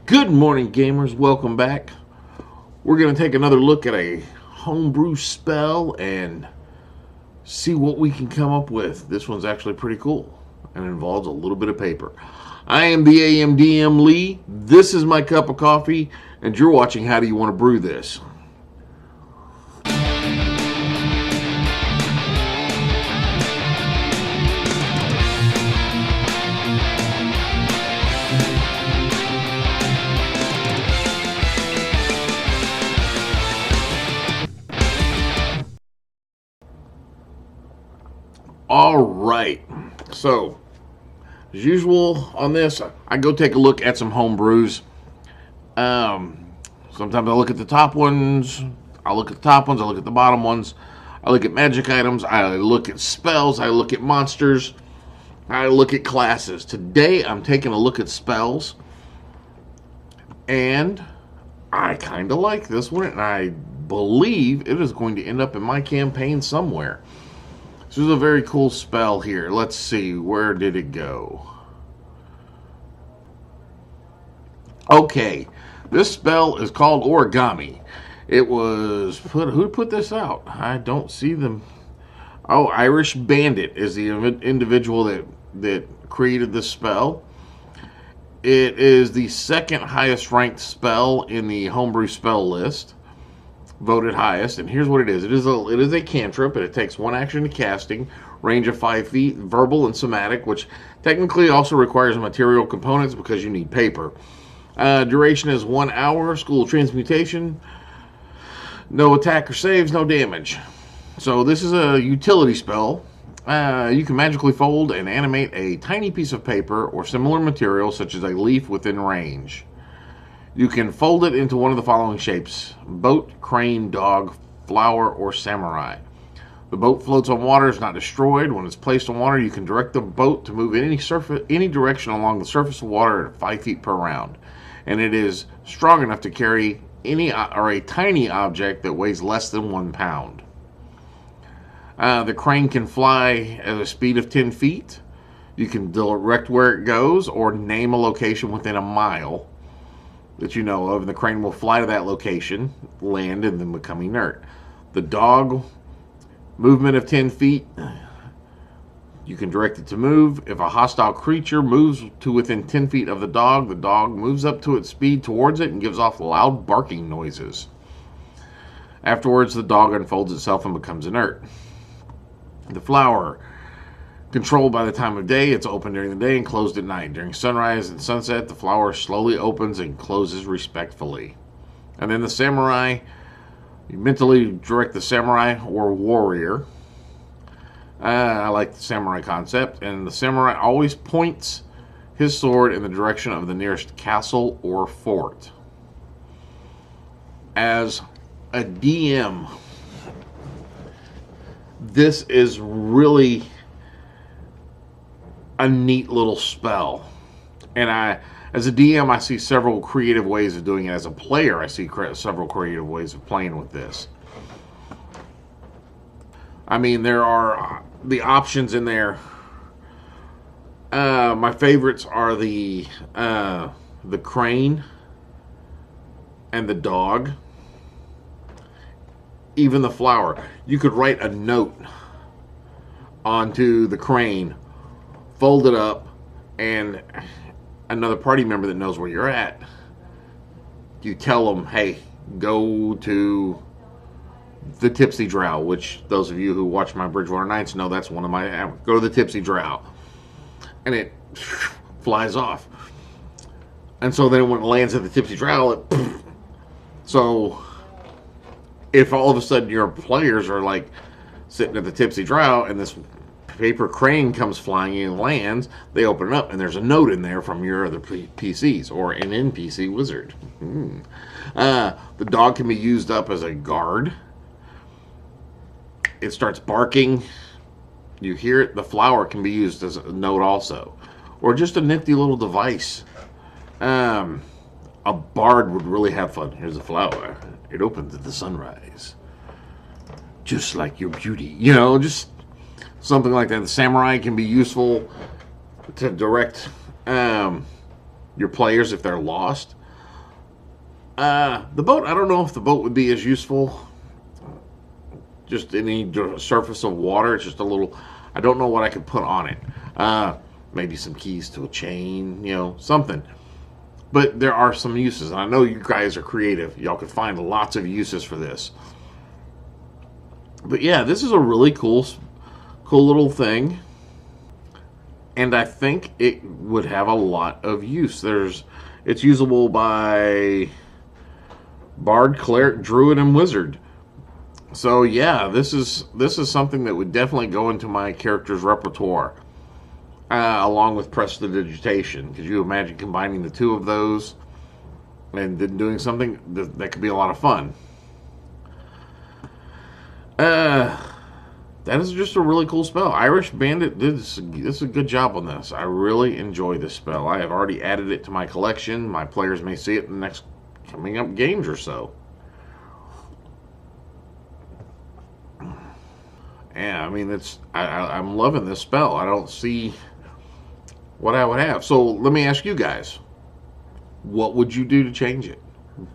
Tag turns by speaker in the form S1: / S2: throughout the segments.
S1: Good morning, gamers. Welcome back. We're going to take another look at a homebrew spell and see what we can come up with. This one's actually pretty cool and involves a little bit of paper. I am the AMDM Lee. This is my cup of coffee, and you're watching How Do You Want to Brew This? All right, so as usual on this, I go take a look at some home brews. Sometimes I look at the top ones, I look at the bottom ones, I look at magic items, I look at spells, I look at monsters, I look at classes. Today I'm taking a look at spells, and I kind of like this one, and I believe it is going to end up in my campaign somewhere. This is a very cool spell here. Let's see, where did it go? Okay, this spell is called Origami. It was who put this out? I don't see them. Oh, Irish Bandit is the individual that created this spell. It is the second highest ranked spell in the homebrew spell list. Voted highest, and here's what it is. It is a cantrip, and it takes one action to casting, range of 5 feet, verbal and somatic, which technically also requires material components because you need paper. Duration is 1 hour. School transmutation. No attack or saves, no damage. So this is a utility spell. You can magically fold and animate a tiny piece of paper or similar material, such as a leaf, within range. You can fold it into one of the following shapes: boat, crane, dog, flower, or samurai. The boat floats on water, is not destroyed. When it's placed on water, you can direct the boat to move in any direction along the surface of water at 5 feet per round. And it is strong enough to carry a tiny object that weighs less than 1 pound. The crane can fly at a speed of 10 feet. You can direct where it goes or name a location within a mile that you know of, and the crane will fly to that location, land, and then become inert. The dog, movement of 10 feet. You can direct it to move. If a hostile creature moves to within 10 feet of the dog moves up to its speed towards it and gives off loud barking noises. Afterwards, the dog unfolds itself and becomes inert. The flower, controlled by the time of day. It's open during the day and closed at night. During sunrise and sunset, the flower slowly opens and closes respectfully. And then the samurai, you mentally direct the samurai or warrior. I like the samurai concept. And the samurai always points his sword in the direction of the nearest castle or fort. As a DM, this is really a neat little spell, and as a DM, I see several creative ways of doing it. As a player, I see several creative ways of playing with this. I mean, there are the options in there. My favorites are the crane and the dog. Even the flower. You could write a note onto the crane, fold it up, and another party member that knows where you're at, you tell them, hey, go to the Tipsy Drow, which those of you who watch my Bridgewater Nights know that's one of my, go to the Tipsy Drow, and it flies off. And so then when it lands at the Tipsy Drow, so if all of a sudden your players are like sitting at the Tipsy Drow and this paper crane comes flying in and lands, they open it up and there's a note in there from your other PCs or an NPC wizard. The dog can be used up as a guard. It starts barking. You hear it. The flower can be used as a note also, or just a nifty little device. A bard would really have fun. Here's a flower. It opens at the sunrise, just like your beauty. You know, just something like that. The samurai can be useful to direct your players if they're lost. The boat, I don't know if the boat would be as useful. Just any surface of water. It's just a little, I don't know what I could put on it. Maybe some keys to a chain, you know, something. But there are some uses, and I know you guys are creative. Y'all could find lots of uses for this. But yeah, this is a really cool little thing. And I think it would have a lot of use. It's usable by Bard, Cleric, Druid, and Wizard. So yeah, this is something that would definitely go into my character's repertoire, along with Prestidigitation. Could you imagine combining the two of those and then doing something that could be a lot of fun? That is just a really cool spell. Irish Bandit did this a good job on this. I really enjoy this spell. I have already added it to my collection. My players may see it in the next coming up games or so. Yeah, I mean, I'm loving this spell. I don't see what I would have. So let me ask you guys, what would you do to change it?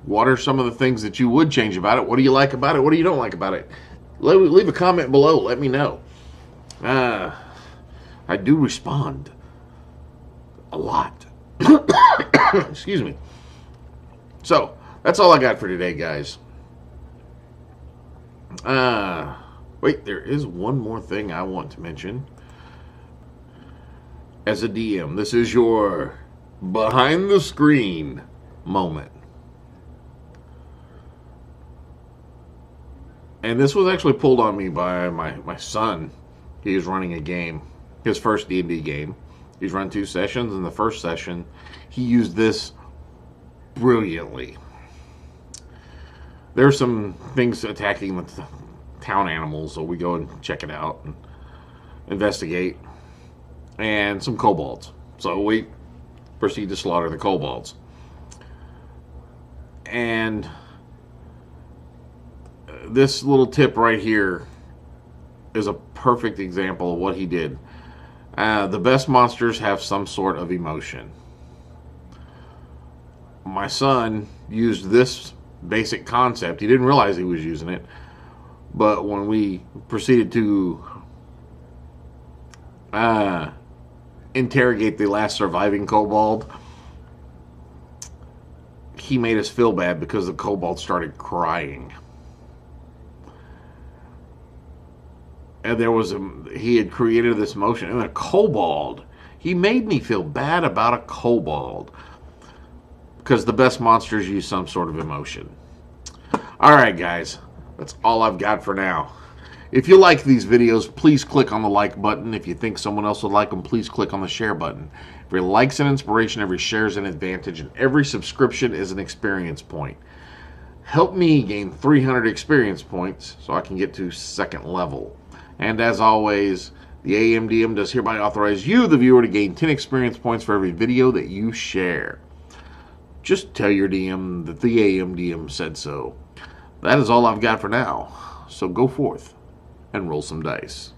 S1: What are some of the things that you would change about it? What do you like about it? What do you don't like about it? Leave a comment below. Let me know. I do respond a lot. Excuse me. So, that's all I got for today, guys. Wait, there is one more thing I want to mention. As a DM, this is your behind the screen moment. And this was actually pulled on me by my son. He was running a game, his first D&D game. He's run 2 sessions. In the first session, he used this brilliantly. There's some things attacking the town animals, so we go and check it out and investigate. And some kobolds. So we proceed to slaughter the kobolds. And this little tip right here is a perfect example of what he did. The best monsters have some sort of emotion. My son used this basic concept. He didn't realize he was using it, but when we proceeded to interrogate the last surviving kobold, he made us feel bad because the kobold started crying. And he had created this emotion. And a kobold, he made me feel bad about a kobold. Because the best monsters use some sort of emotion. Alright guys, that's all I've got for now. If you like these videos, please click on the like button. If you think someone else would like them, please click on the share button. Every like's an inspiration, every share's an advantage, and every subscription is an experience point. Help me gain 300 experience points so I can get to 2nd level. And as always, the AMDM does hereby authorize you, the viewer, to gain 10 experience points for every video that you share. Just tell your DM that the AMDM said so. That is all I've got for now. So go forth and roll some dice.